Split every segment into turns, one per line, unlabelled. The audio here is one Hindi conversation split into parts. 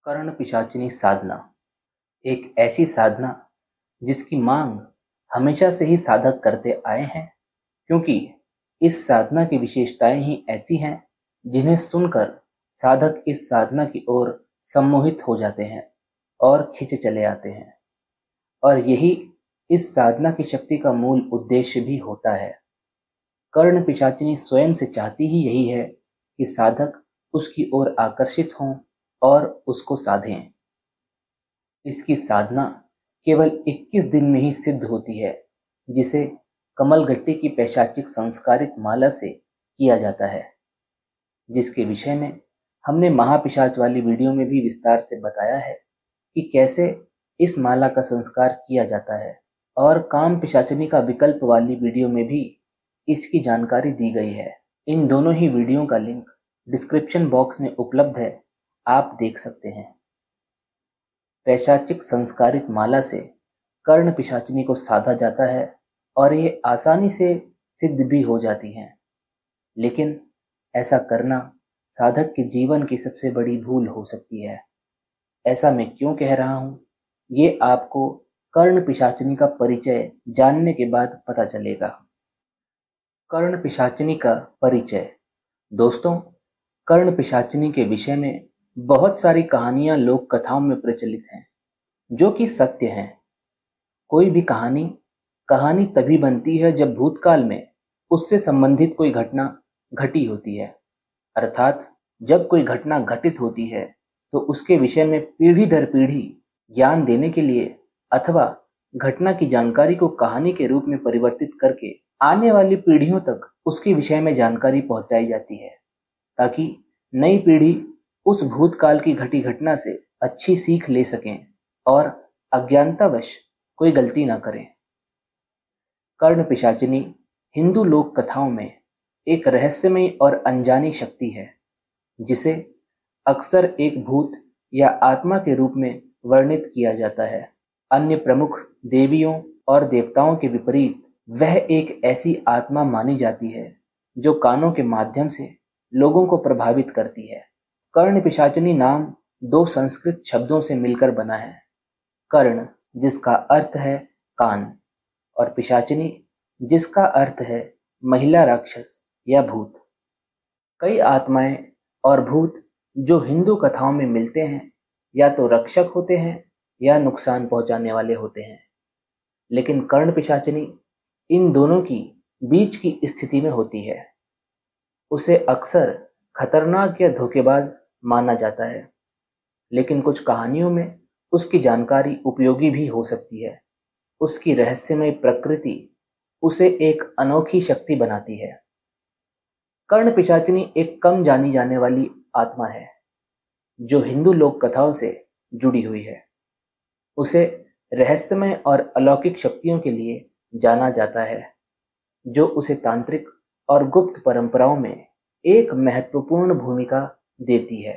कर्ण पिशाचिनी साधना एक ऐसी साधना जिसकी मांग हमेशा से ही साधक करते आए हैं, क्योंकि इस साधना की विशेषताएं ही ऐसी हैं जिन्हें सुनकर साधक इस साधना की ओर सम्मोहित हो जाते हैं और खिंचे चले आते हैं। और यही इस साधना की शक्ति का मूल उद्देश्य भी होता है। कर्ण पिशाचिनी स्वयं से चाहती ही यही है कि साधक उसकी ओर आकर्षित हों और उसको साधें। इसकी साधना केवल 21 दिन में ही सिद्ध होती है, जिसे कमलगट्टी की पैशाचिक संस्कारित माला से किया जाता है, जिसके विषय में हमने महापिशाच वाली वीडियो में भी विस्तार से बताया है कि कैसे इस माला का संस्कार किया जाता है। और काम पिशाचिनी का विकल्प वाली वीडियो में भी इसकी जानकारी दी गई है। इन दोनों ही वीडियो का लिंक डिस्क्रिप्शन बॉक्स में उपलब्ध है, आप देख सकते हैं। पैशाचिक संस्कारित माला से कर्ण पिशाचिनी को साधा जाता है और ये आसानी से सिद्ध भी हो जाती हैं। लेकिन ऐसा करना साधक के जीवन की सबसे बड़ी भूल हो सकती है। ऐसा मैं क्यों कह रहा हूँ, ये आपको कर्ण पिशाचिनी का परिचय जानने के बाद पता चलेगा। कर्ण पिशाचिनी का परिचय। दोस्तों, कर्ण पिशाचिनी के विषय में बहुत सारी कहानियां लोक कथाओं में प्रचलित हैं, जो कि सत्य हैं। कोई भी कहानी तभी बनती है जब भूतकाल में उससे संबंधित कोई घटना घटी होती है। अर्थात जब कोई घटना घटित होती है तो उसके विषय में पीढ़ी दर पीढ़ी ज्ञान देने के लिए अथवा घटना की जानकारी को कहानी के रूप में परिवर्तित करके आने वाली पीढ़ियों तक उसके विषय में जानकारी पहुंचाई जाती है, ताकि नई पीढ़ी उस भूतकाल की घटी घटना से अच्छी सीख ले सकें और अज्ञानतावश कोई गलती ना करें। कर्ण पिशाचिनी हिंदू लोक कथाओं में एक रहस्यमयी और अनजानी शक्ति है, जिसे अक्सर एक भूत या आत्मा के रूप में वर्णित किया जाता है। अन्य प्रमुख देवियों और देवताओं के विपरीत वह एक ऐसी आत्मा मानी जाती है जो कानों के माध्यम से लोगों को प्रभावित करती है। कर्ण पिशाचिनी नाम दो संस्कृत शब्दों से मिलकर बना है। कर्ण जिसका अर्थ है कान और पिशाचिनी जिसका अर्थ है महिला राक्षस या भूत। कई आत्माएं और भूत जो हिंदू कथाओं में मिलते हैं या तो रक्षक होते हैं या नुकसान पहुंचाने वाले होते हैं, लेकिन कर्ण पिशाचिनी इन दोनों की बीच की स्थिति में होती है। उसे अक्सर खतरनाक या धोखेबाज माना जाता है, लेकिन कुछ कहानियों में उसकी जानकारी उपयोगी भी हो सकती है। उसकी रहस्यमय प्रकृति उसे एक अनोखी शक्ति बनाती है। कर्ण पिशाचिनी एक कम जानी जाने वाली आत्मा है जो हिंदू लोक कथाओं से जुड़ी हुई है। उसे रहस्यमय और अलौकिक शक्तियों के लिए जाना जाता है, जो उसे तांत्रिक और गुप्त परंपराओं में एक महत्वपूर्ण भूमिका देती है।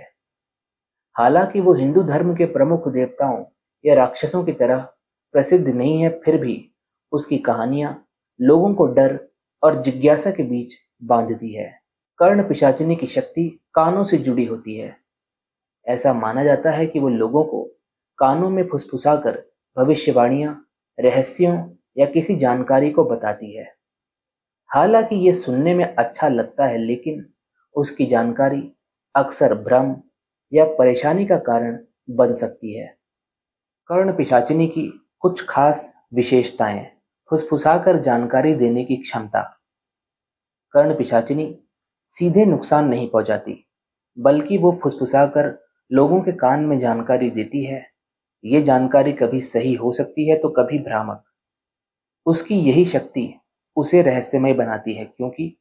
हालांकि वो हिंदू धर्म के प्रमुख देवताओं या राक्षसों की तरह प्रसिद्ध नहीं है, फिर भी उसकी कहानियां लोगों को डर और जिज्ञासा के बीच बांधती है। कर्ण पिशाचिनी की शक्ति कानों से जुड़ी होती है। ऐसा माना जाता है कि वो लोगों को कानों में फुसफुसाकर भविष्यवाणियां, रहस्यों या किसी जानकारी को बताती है। हालांकि ये सुनने में अच्छा लगता है, लेकिन उसकी जानकारी अक्सर भ्रम या परेशानी का कारण बन सकती है। कर्ण पिशाचिनी की कुछ खास विशेषताएं। फुसफुसाकर जानकारी देने की क्षमता। कर्ण पिशाचिनी सीधे नुकसान नहीं पहुंचाती, बल्कि वो फुसफुसाकर लोगों के कान में जानकारी देती है। ये जानकारी कभी सही हो सकती है तो कभी भ्रामक। उसकी यही शक्ति उसे रहस्यमय बनाती है, क्योंकि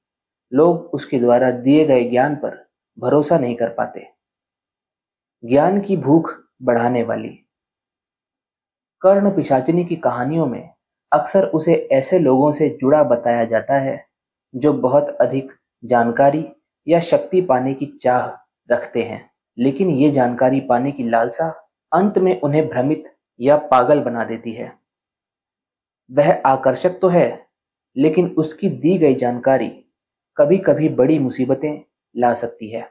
लोग उसके द्वारा दिए गए ज्ञान पर भरोसा नहीं कर पाते। ज्ञान की भूख बढ़ाने वाली। कर्ण पिशाचिनी की कहानियों में अक्सर उसे ऐसे लोगों से जुड़ा बताया जाता है जो बहुत अधिक जानकारी या शक्ति पाने की चाह रखते हैं, लेकिन ये जानकारी पाने की लालसा अंत में उन्हें भ्रमित या पागल बना देती है। वह आकर्षक तो है, लेकिन उसकी दी गई जानकारी कभी कभी बड़ी मुसीबतें ला सकती है।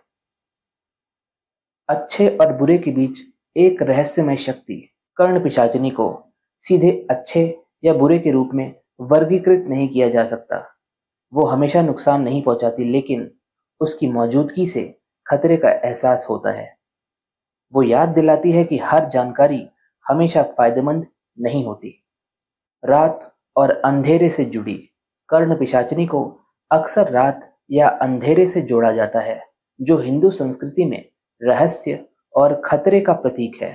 अच्छे और बुरे के बीच एक रहस्यमय शक्ति कर्ण पिशाचिनी को सीधे अच्छे या बुरे के रूप में वर्गीकृत नहीं किया जा सकता। वो हमेशा नुकसान नहीं पहुंचाती, लेकिन उसकी मौजूदगी से खतरे का एहसास होता है। वो याद दिलाती है कि हर जानकारी हमेशा फायदेमंद नहीं होती। रात और अंधेरे से जुड़ी कर्ण पिशाचिनी को अक्सर रात या अंधेरे से जोड़ा जाता है, जो हिंदू संस्कृति में रहस्य और खतरे का प्रतीक है।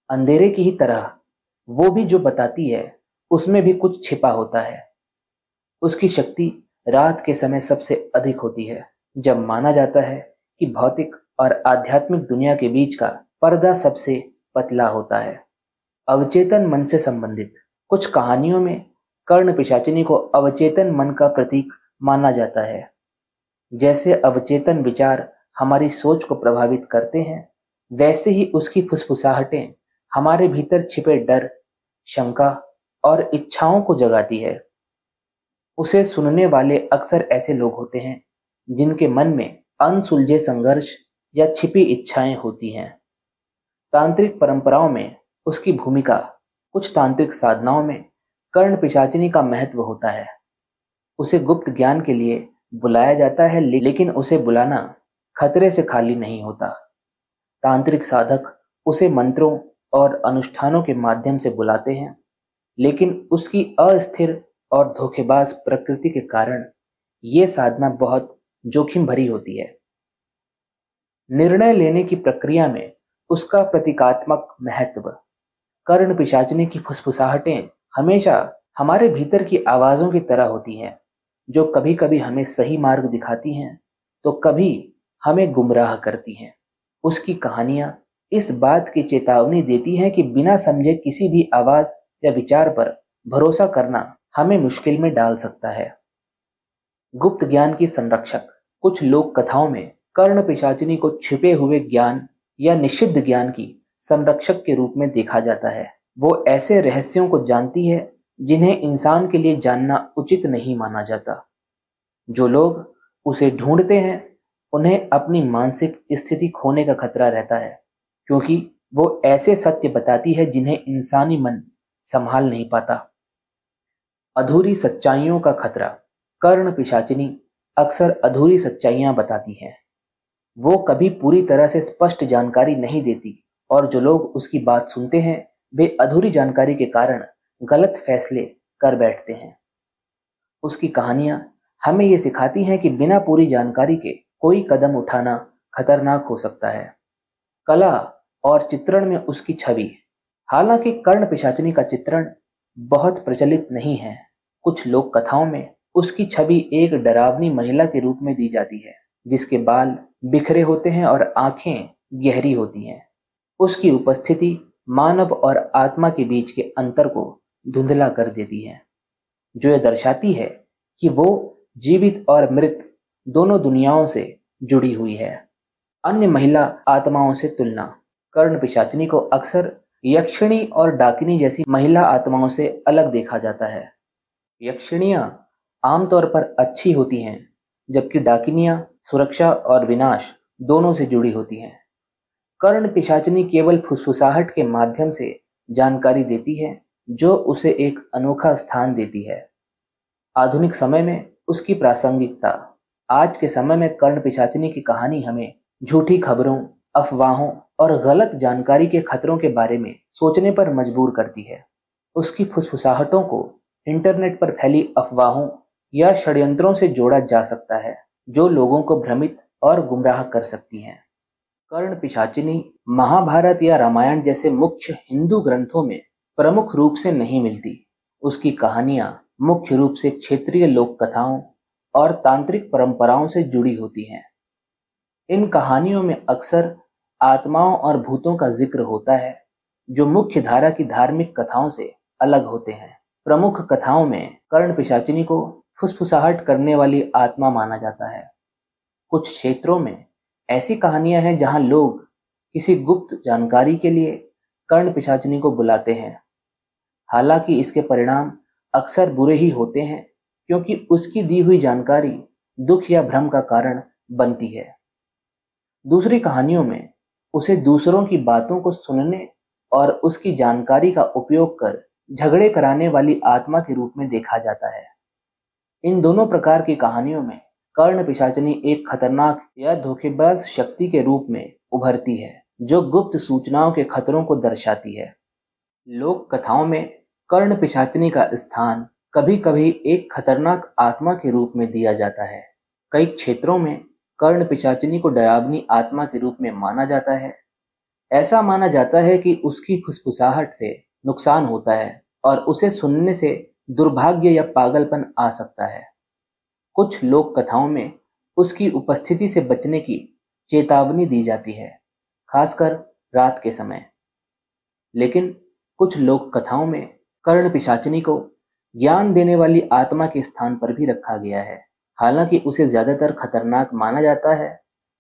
अंधेरे की ही तरह वो भी जो बताती है उसमें भी कुछ छिपा होता है। उसकी शक्ति रात के समय सबसे अधिक होती है, जब माना जाता है कि भौतिक और आध्यात्मिक दुनिया के बीच का पर्दा सबसे पतला होता है। अवचेतन मन से संबंधित कुछ कहानियों में कर्ण पिशाचिनी को अवचेतन मन का प्रतीक माना जाता है। जैसे अवचेतन विचार हमारी सोच को प्रभावित करते हैं, वैसे ही उसकी फुसफुसाहटें हमारे भीतर छिपे डर, शंका और इच्छाओं को जगाती है। उसे सुनने वाले अक्सर ऐसे लोग होते हैं जिनके मन में अनसुलझे संघर्ष या छिपी इच्छाएं होती हैं। तांत्रिक परंपराओं में उसकी भूमिका, कुछ तांत्रिक साधनाओं में कर्ण पिशाचिनी का महत्व होता है। उसे गुप्त ज्ञान के लिए बुलाया जाता है, लेकिन उसे बुलाना खतरे से खाली नहीं होता। तांत्रिक साधक उसे मंत्रों और अनुष्ठानों के माध्यम से बुलाते हैं, लेकिन उसकी अस्थिर और धोखेबाज प्रकृति के कारण ये साधना बहुत जोखिम भरी होती है। निर्णय लेने की प्रक्रिया में उसका प्रतीकात्मक महत्व। कर्ण पिशाचिनी की फुसफुसाहटें हमेशा हमारे भीतर की आवाजों की तरह होती हैं, जो कभी कभी हमें सही मार्ग दिखाती हैं तो कभी हमें गुमराह करती हैं। उसकी कहानियां इस बात की चेतावनी देती हैं कि बिना समझे किसी भी आवाज या विचार पर भरोसा करना हमें मुश्किल में डाल सकता है। गुप्त ज्ञान की संरक्षक। कुछ लोक कथाओं में कर्ण पिशाचिनी को छिपे हुए ज्ञान या निषिद्ध ज्ञान की संरक्षक के रूप में देखा जाता है। वो ऐसे रहस्यों को जानती है जिन्हें इंसान के लिए जानना उचित नहीं माना जाता। जो लोग उसे ढूंढते हैं उन्हें अपनी मानसिक स्थिति खोने का खतरा रहता है, क्योंकि वो ऐसे सत्य बताती है जिन्हें इंसानी मन संभाल नहीं पाता। अधूरी सच्चाइयों का खतरा। कर्ण पिशाचिनी अक्सर अधूरी सच्चाइयां बताती है। वो कभी पूरी तरह से स्पष्ट जानकारी नहीं देती, और जो लोग उसकी बात सुनते हैं वे अधूरी जानकारी के कारण गलत फैसले कर बैठते हैं। उसकी कहानियां हमें ये सिखाती हैं कि बिना पूरी जानकारी के कोई कदम उठाना खतरनाक हो सकता है। कला और चित्रण में उसकी छवि। हालांकि कर्ण पिशाचिनी का चित्रण बहुत प्रचलित नहीं है। कुछ लोक कथाओं में उसकी छवि एक डरावनी महिला के रूप में दी जाती है, जिसके बाल बिखरे होते हैं और आंखें गहरी होती हैं। उसकी उपस्थिति मानव और आत्मा के बीच के अंतर को धुंधला कर देती है, जो यह दर्शाती है कि वो जीवित और मृत दोनों दुनियाओं से जुड़ी हुई है। अन्य महिला आत्माओं से तुलना। कर्ण पिशाचिनी को अक्सर यक्षिणी और डाकिनी जैसी महिला आत्माओं से अलग देखा जाता है। यक्षिणियां आमतौर पर अच्छी होती हैं, जबकि डाकिनियां सुरक्षा और विनाश दोनों से जुड़ी होती हैं। कर्ण पिशाचिनी केवल फुसफुसाहट के माध्यम से जानकारी देती है, जो उसे एक अनोखा स्थान देती है। आधुनिक समय में उसकी प्रासंगिकता। आज के समय में कर्ण पिशाचिनी की कहानी हमें झूठी खबरों, अफवाहों और गलत जानकारी के खतरों के बारे में सोचने पर मजबूर करती है। उसकी फुसफुसाहटों को इंटरनेट पर फैली अफवाहों या षड्यंत्रों से जोड़ा जा सकता है, जो लोगों को भ्रमित और गुमराह कर सकती हैं। कर्ण पिशाचिनी महाभारत या रामायण जैसे मुख्य हिंदू ग्रंथों में प्रमुख रूप से नहीं मिलती। उसकी कहानियां मुख्य रूप से क्षेत्रीय लोक कथाओं और तांत्रिक परंपराओं से जुड़ी होती हैं। इन कहानियों में अक्सर आत्माओं और भूतों का जिक्र होता है, जो मुख्य धारा की धार्मिक कथाओं से अलग होते हैं। प्रमुख कथाओं में कर्ण पिशाचिनी को फुसफुसाहट करने वाली आत्मा माना जाता है। कुछ क्षेत्रों में ऐसी कहानियां हैं जहां लोग किसी गुप्त जानकारी के लिए कर्ण पिशाचिनी को बुलाते हैं। हालांकि इसके परिणाम अक्सर बुरे ही होते हैं, क्योंकि उसकी दी हुई जानकारी दुख या भ्रम का कारण बनती है। दूसरी कहानियों में उसे दूसरों की बातों को सुनने और उसकी जानकारी का उपयोग कर झगड़े कराने वाली आत्मा के रूप में देखा जाता है। इन दोनों प्रकार की कहानियों में कर्ण पिशाचिनी एक खतरनाक या धोखेबाज शक्ति के रूप में उभरती है, जो गुप्त सूचनाओं के खतरों को दर्शाती है। लोक कथाओं में कर्ण पिशाचिनी का स्थान कभी कभी एक खतरनाक आत्मा के रूप में दिया जाता है। कई क्षेत्रों में कर्ण पिशाचिनी को डरावनी आत्मा के रूप में माना जाता है। ऐसा माना जाता है कि उसकी फुसफुसाहट से नुकसान होता है और उसे सुनने से दुर्भाग्य या पागलपन आ सकता है। कुछ लोक कथाओं में उसकी उपस्थिति से बचने की चेतावनी दी जाती है, खासकर रात के समय। लेकिन कुछ लोक कथाओं में कर्ण पिशाचिनी को ज्ञान देने वाली आत्मा के स्थान पर भी रखा गया है। हालांकि उसे ज्यादातर खतरनाक माना जाता है,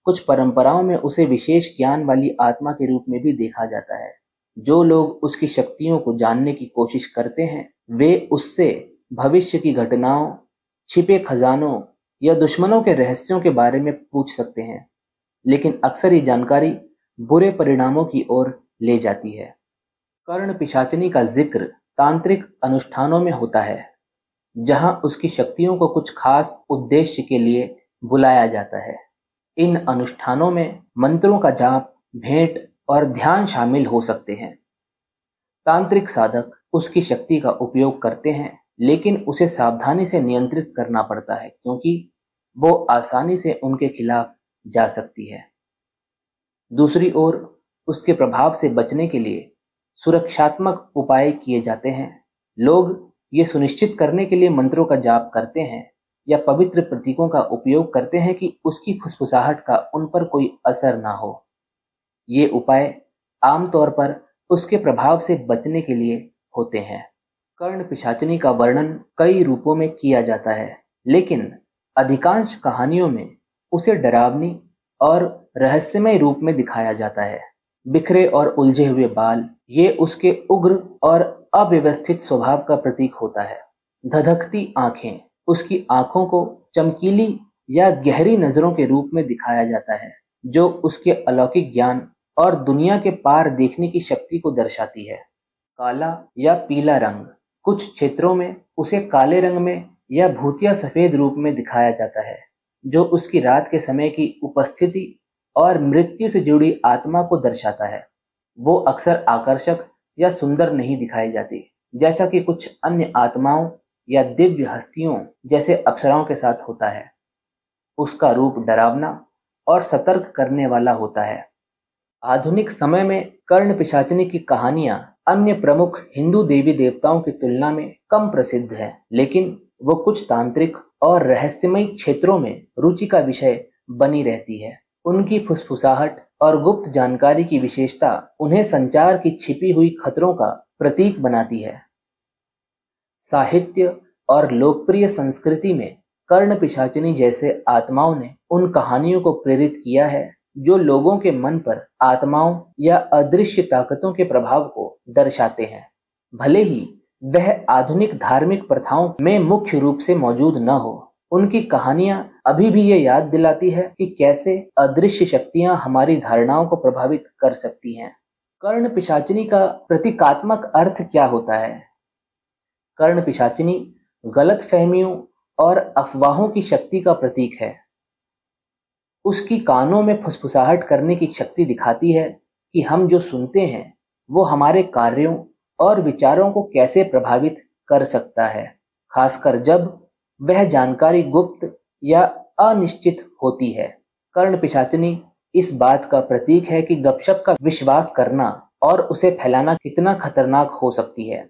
कुछ परंपराओं में उसे विशेष ज्ञान वाली आत्मा के रूप में भी देखा जाता है। जो लोग उसकी शक्तियों को जानने की कोशिश करते हैं, वे उससे भविष्य की घटनाओं, छिपे खजानों या दुश्मनों के रहस्यों के बारे में पूछ सकते हैं, लेकिन अक्सर ये जानकारी बुरे परिणामों की ओर ले जाती है। कर्ण पिशाचिनी का जिक्र तांत्रिक अनुष्ठानों में होता है, जहां उसकी शक्तियों को कुछ खास उद्देश्य के लिए बुलाया जाता है। इन अनुष्ठानों में मंत्रों का जाप, भेंट और ध्यान शामिल हो सकते हैं। तांत्रिक साधक उसकी शक्ति का उपयोग करते हैं, लेकिन उसे सावधानी से नियंत्रित करना पड़ता है, क्योंकि वो आसानी से उनके खिलाफ जा सकती है। दूसरी ओर उसके प्रभाव से बचने के लिए सुरक्षात्मक उपाय किए जाते हैं। लोग ये सुनिश्चित करने के लिए मंत्रों का जाप करते हैं या पवित्र प्रतीकों का उपयोग करते हैं कि उसकी फुसफुसाहट का उन पर कोई असर ना हो। ये उपाय आमतौर पर उसके प्रभाव से बचने के लिए होते हैं। कर्ण पिशाचिनी का वर्णन कई रूपों में किया जाता है, लेकिन अधिकांश कहानियों में उसे डरावनी और रहस्यमय रूप में दिखाया जाता है। बिखरे और उलझे हुए बाल, ये उसके उग्र और अव्यवस्थित स्वभाव का प्रतीक होता है। धधकती आंखें, उसकी आंखों को चमकीली या गहरी नजरों के रूप में दिखाया जाता है, जो उसके अलौकिक ज्ञान और दुनिया के पार देखने की शक्ति को दर्शाती है। काला या पीला रंग, कुछ क्षेत्रों में उसे काले रंग में या भूतिया सफेद रूप में दिखाया जाता है, जो उसकी रात के समय की उपस्थिति और मृत्यु से जुड़ी आत्मा को दर्शाता है। वो अक्सर आकर्षक या सुंदर नहीं दिखाई जाती, जैसा कि कुछ अन्य आत्माओं या दिव्य हस्तियों जैसे अप्सराओं के साथ होता है। उसका रूप डरावना और सतर्क करने वाला होता है। आधुनिक समय में कर्ण पिशाचिनी की कहानियां अन्य प्रमुख हिंदू देवी देवताओं की तुलना में कम प्रसिद्ध है, लेकिन वो कुछ तांत्रिक और रहस्यमय क्षेत्रों में रुचि का विषय बनी रहती है। उनकी फुसफुसाहट और गुप्त जानकारी की विशेषता उन्हें संचार की छिपी हुई खतरों का प्रतीक बनाती है। साहित्य और लोकप्रिय संस्कृति में कर्ण पिशाचिनी जैसे आत्माओं ने उन कहानियों को प्रेरित किया है, जो लोगों के मन पर आत्माओं या अदृश्य ताकतों के प्रभाव को दर्शाते हैं। भले ही वह आधुनिक धार्मिक प्रथाओं में मुख्य रूप से मौजूद न हो, उनकी कहानियां अभी भी ये याद दिलाती है कि कैसे अदृश्य शक्तियां हमारी धारणाओं को प्रभावित कर सकती हैं। कर्ण पिशाचिनी का प्रतीकात्मक अर्थ क्या होता है? कर्ण पिशाचिनी गलत फहमियों और अफवाहों की शक्ति का प्रतीक है। उसकी कानों में फुसफुसाहट करने की शक्ति दिखाती है कि हम जो सुनते हैं वो हमारे कार्यों और विचारों को कैसे प्रभावित कर सकता है, खासकर जब वह जानकारी गुप्त या अनिश्चित होती है। कर्ण पिशाचिनी इस बात का प्रतीक है कि गपशप का विश्वास करना और उसे फैलाना कितना खतरनाक हो सकती है।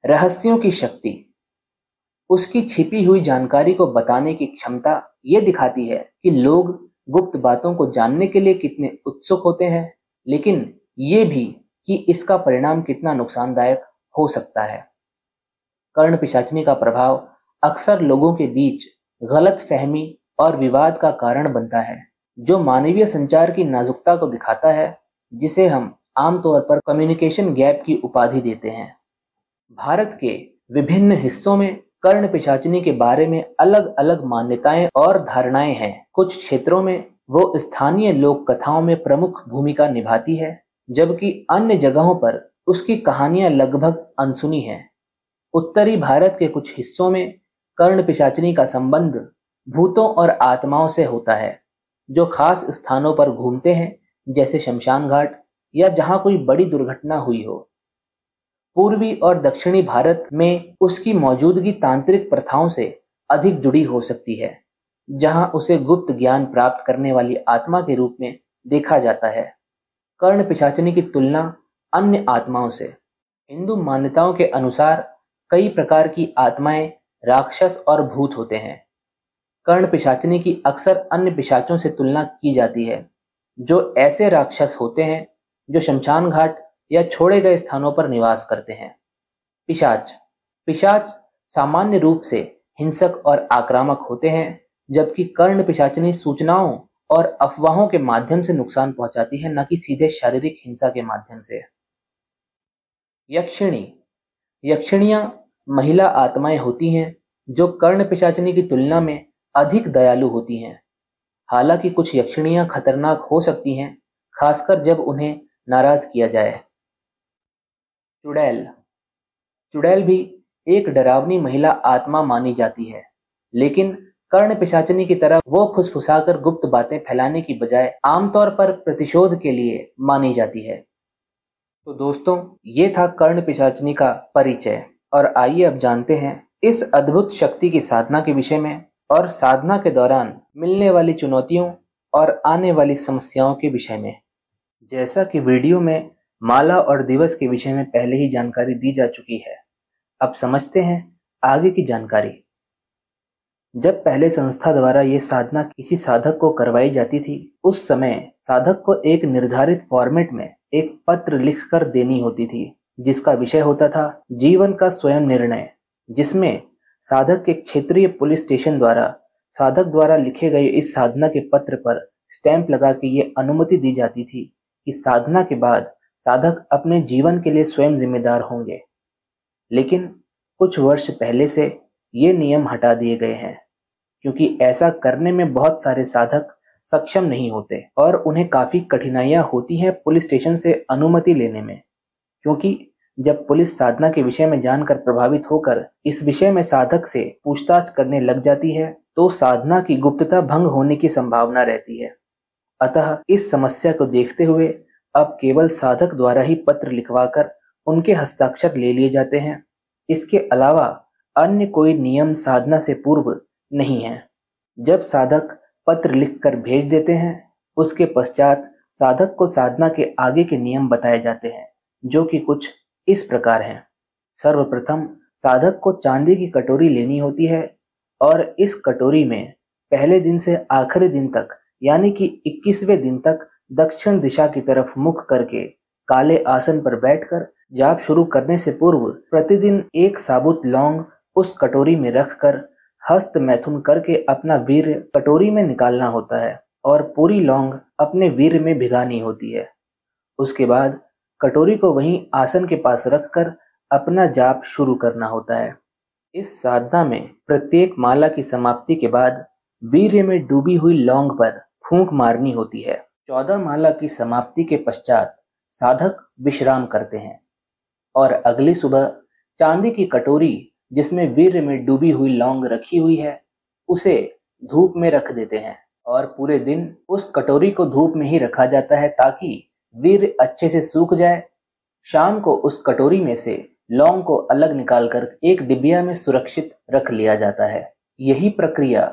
रहस्यों की शक्ति, उसकी छिपी हुई जानकारी को बताने की क्षमता ये दिखाती है कि लोग गुप्त बातों को जानने के लिए कितने उत्सुक होते हैं, लेकिन ये भी कि इसका परिणाम कितना नुकसानदायक हो सकता है। कर्ण पिशाचिनी का प्रभाव अक्सर लोगों के बीच गलत फहमी और विवाद का कारण बनता है, जो मानवीय संचार की नाजुकता को दिखाता है, जिसे हम आमतौर पर कम्युनिकेशन गैप की उपाधि देते हैं। भारत के विभिन्न हिस्सों में कर्ण पिशाचिनी के बारे में अलग अलग मान्यताएं और धारणाएं हैं। कुछ क्षेत्रों में वो स्थानीय लोक कथाओं में प्रमुख भूमिका निभाती है, जबकि अन्य जगहों पर उसकी कहानियां लगभग अनसुनी हैं। उत्तरी भारत के कुछ हिस्सों में कर्ण पिशाचिनी का संबंध भूतों और आत्माओं से होता है, जो खास स्थानों पर घूमते हैं, जैसे शमशान घाट या जहां कोई बड़ी दुर्घटना हुई हो। पूर्वी और दक्षिणी भारत में उसकी मौजूदगी तांत्रिक प्रथाओं से अधिक जुड़ी हो सकती है, जहां उसे गुप्त ज्ञान प्राप्त करने वाली आत्मा के रूप में देखा जाता है। कर्ण पिशाचिनी की तुलना अन्य आत्माओं से। हिंदू मान्यताओं के अनुसार कई प्रकार की आत्माएं, राक्षस और भूत होते हैं। कर्ण पिशाचिनी की अक्सर अन्य पिशाचों से तुलना की जाती है, जो ऐसे राक्षस होते हैं जो शमशान घाट या छोड़े गए स्थानों पर निवास करते हैं। पिशाच पिशाच सामान्य रूप से हिंसक और आक्रामक होते हैं, जबकि कर्ण पिशाचिनी सूचनाओं और अफवाहों के माध्यम से नुकसान पहुंचाती है, न कि सीधे शारीरिक हिंसा के माध्यम से। यक्षिणी यक्षिणियां महिला आत्माएं होती हैं जो कर्ण पिशाचिनी की तुलना में अधिक दयालु होती हैं। हालांकि कुछ यक्षिणियां खतरनाक हो सकती हैं, खासकर जब उन्हें नाराज किया जाए। चुड़ैल चुड़ैल भी एक डरावनी महिला आत्मा मानी जाती है, लेकिन कर्ण पिशाचिनी की तरह वो फुसफुसाकर गुप्त बातें फैलाने की बजाय आमतौर पर प्रतिशोध के लिए मानी जाती है। तो दोस्तों, ये था कर्ण पिशाचिनी का परिचय, और आइए अब जानते हैं इस अद्भुत शक्ति की साधना के विषय में और साधना के दौरान मिलने वाली चुनौतियों और आने वाली समस्याओं के विषय में। जैसा कि वीडियो में माला और दिवस के विषय में पहले ही जानकारी दी जा चुकी है, अब समझते हैं आगे की जानकारी। जब पहले संस्था द्वारा ये साधना किसी साधक को करवाई जाती थी, उस समय साधक को एक निर्धारित फॉर्मेट में एक पत्र लिखकर देनी होती थी, जिसका विषय होता था जीवन का स्वयं निर्णय, जिसमें साधक के क्षेत्रीय पुलिस स्टेशन द्वारा साधक द्वारा लिखे गए इस साधना के पत्र पर स्टैंप लगा के ये अनुमति दी जाती थी कि साधना के बाद साधक अपने जीवन के लिए स्वयं जिम्मेदार होंगे। लेकिन कुछ वर्ष पहले से ये नियम हटा दिए गए हैं, क्योंकि ऐसा करने में बहुत सारे साधक सक्षम नहीं होते और उन्हें काफी कठिनाइयां होती हैं पुलिस स्टेशन से अनुमति लेने में। क्योंकि जब पुलिस साधना के विषय में जानकर प्रभावित होकर इस विषय में साधक से पूछताछ करने लग जाती है, तो साधना की गुप्तता भंग होने की संभावना रहती है। अतः इस समस्या को देखते हुए अब केवल साधक द्वारा ही पत्र लिखवाकर उनके हस्ताक्षर ले लिए जाते हैं। इसके अलावा अन्य कोई नियम साधना से पूर्व नहीं है। जब साधक पत्र लिखकर भेज देते हैं, उसके पश्चात साधक को साधना के आगे के नियम बताए जाते हैं, जो कि कुछ इस प्रकार हैं। सर्वप्रथम साधक को चांदी की कटोरी लेनी होती है और इस कटोरी में पहले दिन से आखिरी दिन तक, यानी कि 21वें दिन तक दक्षिण दिशा की तरफ मुख करके काले आसन पर बैठकर जाप शुरू करने से पूर्व प्रतिदिन एक साबुत लौंग उस कटोरी में रखकर हस्त मैथुन करके अपना वीर्य कटोरी में निकालना होता है और पूरी लौंग अपने वीर्य में भिगानी होती है। उसके बाद कटोरी को वहीं आसन के पास रखकर अपना जाप शुरू करना होता है। इस साधना में प्रत्येक माला की समाप्ति के बाद वीर्य में डूबी हुई लौंग पर फूंक मारनी होती है। 14 माला की समाप्ति के पश्चात साधक विश्राम करते हैं और अगली सुबह चांदी की कटोरी जिसमें वीर्य में डूबी हुई लौंग रखी हुई है, उसे धूप में रख देते हैं और पूरे दिन उस कटोरी को धूप में ही रखा जाता है ताकि वीर्य अच्छे से सूख जाए। शाम को उस कटोरी में से लौंग को अलग निकालकर एक डिबिया में सुरक्षित रख लिया जाता है। यही प्रक्रिया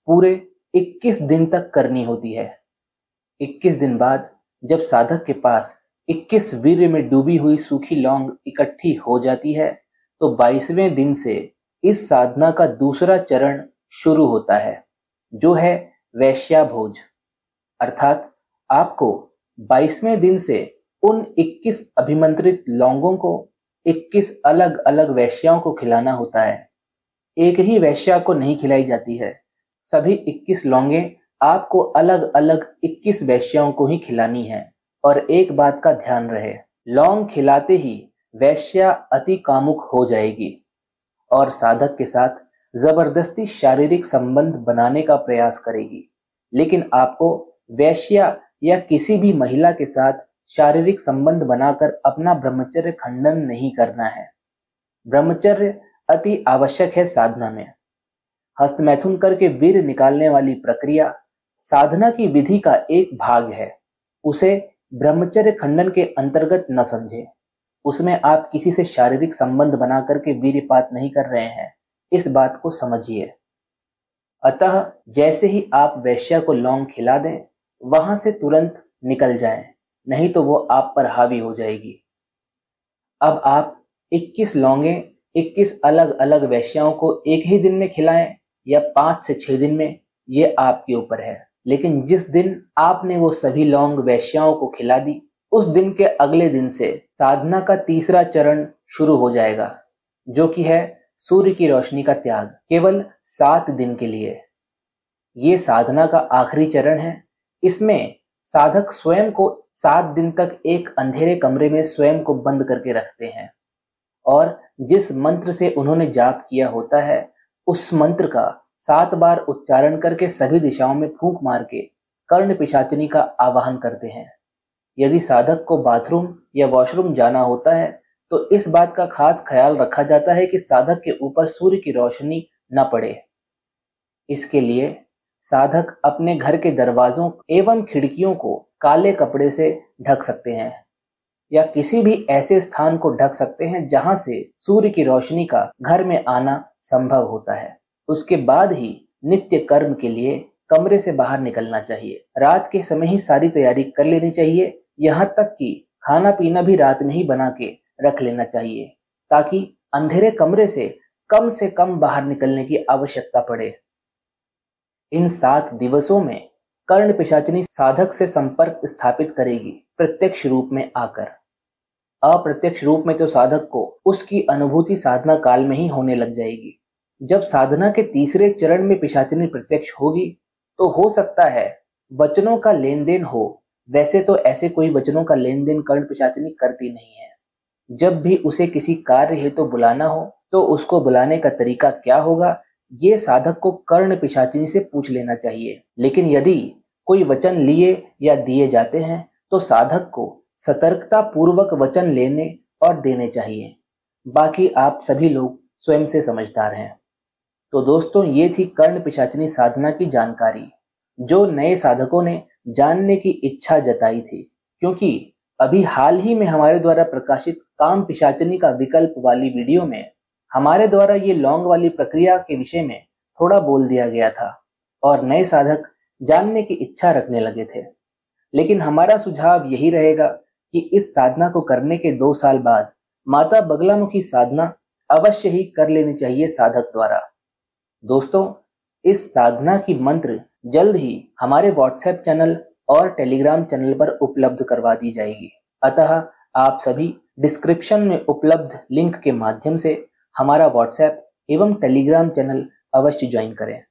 पूरे 21 दिन तक करनी होती है। 21 दिन बाद जब साधक के पास 21 वीर्य में डूबी हुई सूखी लौंग इकट्ठी हो जाती है, तो 22वें दिन से इस साधना का दूसरा चरण शुरू होता है, जो है वैश्या भोज। अर्थात आपको 22वें दिन से उन 21 अभिमंत्रित लौंगों को 21 अलग अलग वैश्याओं को खिलाना होता है। एक ही वैश्या को नहीं खिलाई जाती है, सभी 21 लौंगे आपको अलग अलग 21 वैश्याओं को ही खिलानी है। और एक बात का ध्यान रहे, लौंग खिलाते ही वैश्या अति कामुक हो जाएगी और साधक के साथ जबरदस्ती शारीरिक संबंध बनाने का प्रयास करेगी, लेकिन आपको वेश्या या किसी भी महिला के साथ शारीरिक संबंध बनाकर अपना ब्रह्मचर्य खंडन नहीं करना है। ब्रह्मचर्य अति आवश्यक है साधना में। हस्तमैथुन करके वीर्य निकालने वाली प्रक्रिया साधना की विधि का एक भाग है। उसे ब्रह्मचर्य खंडन के अंतर्गत न समझे। उसमें आप किसी से शारीरिक संबंध बना करके वीर्यपात नहीं कर रहे हैं, इस बात को समझिए। अतः जैसे ही आप वेश्या को लौंग खिला दें, वहां से तुरंत निकल जाएं, नहीं तो वो आप पर हावी हो जाएगी। अब आप 21 लौंगे 21 अलग अलग वेश्याओं को एक ही दिन में खिलाएं या 5 से 6 दिन में, ये आपके ऊपर है। लेकिन जिस दिन आपने वो सभी लौंग वेश्याओं को खिला दी, उस दिन के अगले दिन से साधना का तीसरा चरण शुरू हो जाएगा, जो कि है सूर्य की रोशनी का त्याग, केवल 7 दिन के लिए। ये साधना का आखिरी चरण है। इसमें साधक स्वयं को 7 दिन तक एक अंधेरे कमरे में स्वयं को बंद करके रखते हैं और जिस मंत्र से उन्होंने जाप किया होता है, उस मंत्र का 7 बार उच्चारण करके सभी दिशाओं में फूंक मार के कर्ण पिशाचिनी का आवाहन करते हैं। यदि साधक को बाथरूम या वॉशरूम जाना होता है तो इस बात का खास ख्याल रखा जाता है कि साधक के ऊपर सूर्य की रोशनी न पड़े। इसके लिए साधक अपने घर के दरवाजों एवं खिड़कियों को काले कपड़े से ढक सकते हैं या किसी भी ऐसे स्थान को ढक सकते हैं जहां से सूर्य की रोशनी का घर में आना संभव होता है। उसके बाद ही नित्य कर्म के लिए कमरे से बाहर निकलना चाहिए। रात के समय ही सारी तैयारी कर लेनी चाहिए, यहाँ तक कि खाना पीना भी रात में ही बना के रख लेना चाहिए, ताकि अंधेरे कमरे से कम बाहर निकलने की आवश्यकता पड़े। इन 7 दिवसों में कर्ण पिशाचिनी साधक से संपर्क स्थापित करेगी, प्रत्यक्ष रूप में आकर। अप्रत्यक्ष रूप में तो साधक को उसकी अनुभूति साधना काल में ही होने लग जाएगी। जब साधना के तीसरे चरण में पिशाचिनी प्रत्यक्ष होगी तो हो सकता है वचनों का लेन देन हो। वैसे तो ऐसे कोई वचनों का लेन देन कर्ण पिशाचिनी करती नहीं है। जब भी उसे किसी कार्य हेतु बुलाना हो तो उसको बुलाने का तरीका क्या होगा, ये साधक को कर्ण पिशाचिनी से पूछ लेना चाहिए। लेकिन यदि कोई वचन लिए या दिए जाते हैं तो साधक को सतर्कता पूर्वक वचन लेने और देने चाहिए। बाकी आप सभी लोग स्वयं से समझदार हैं। तो दोस्तों, ये थी कर्ण पिशाचिनी साधना की जानकारी, जो नए साधकों ने जानने की इच्छा जताई थी, क्योंकि अभी हाल ही में हमारे द्वारा प्रकाशित काम पिशाचिनी का विकल्प वाली वीडियो में हमारे द्वारा ये लौंग वाली प्रक्रिया के विषय में थोड़ा बोल दिया गया था और नए साधक जानने की इच्छा रखने लगे थे। लेकिन हमारा सुझाव यही रहेगा कि इस साधना को करने के 2 साल बाद माता बगलामुखी साधना अवश्य ही कर लेनी चाहिए साधक द्वारा। दोस्तों, इस साधना की मंत्र जल्द ही हमारे व्हाट्सएप चैनल और टेलीग्राम चैनल पर उपलब्ध करवा दी जाएगी। अतः आप सभी डिस्क्रिप्शन में उपलब्ध लिंक के माध्यम से हमारा व्हाट्सएप एवं टेलीग्राम चैनल अवश्य ज्वाइन करें।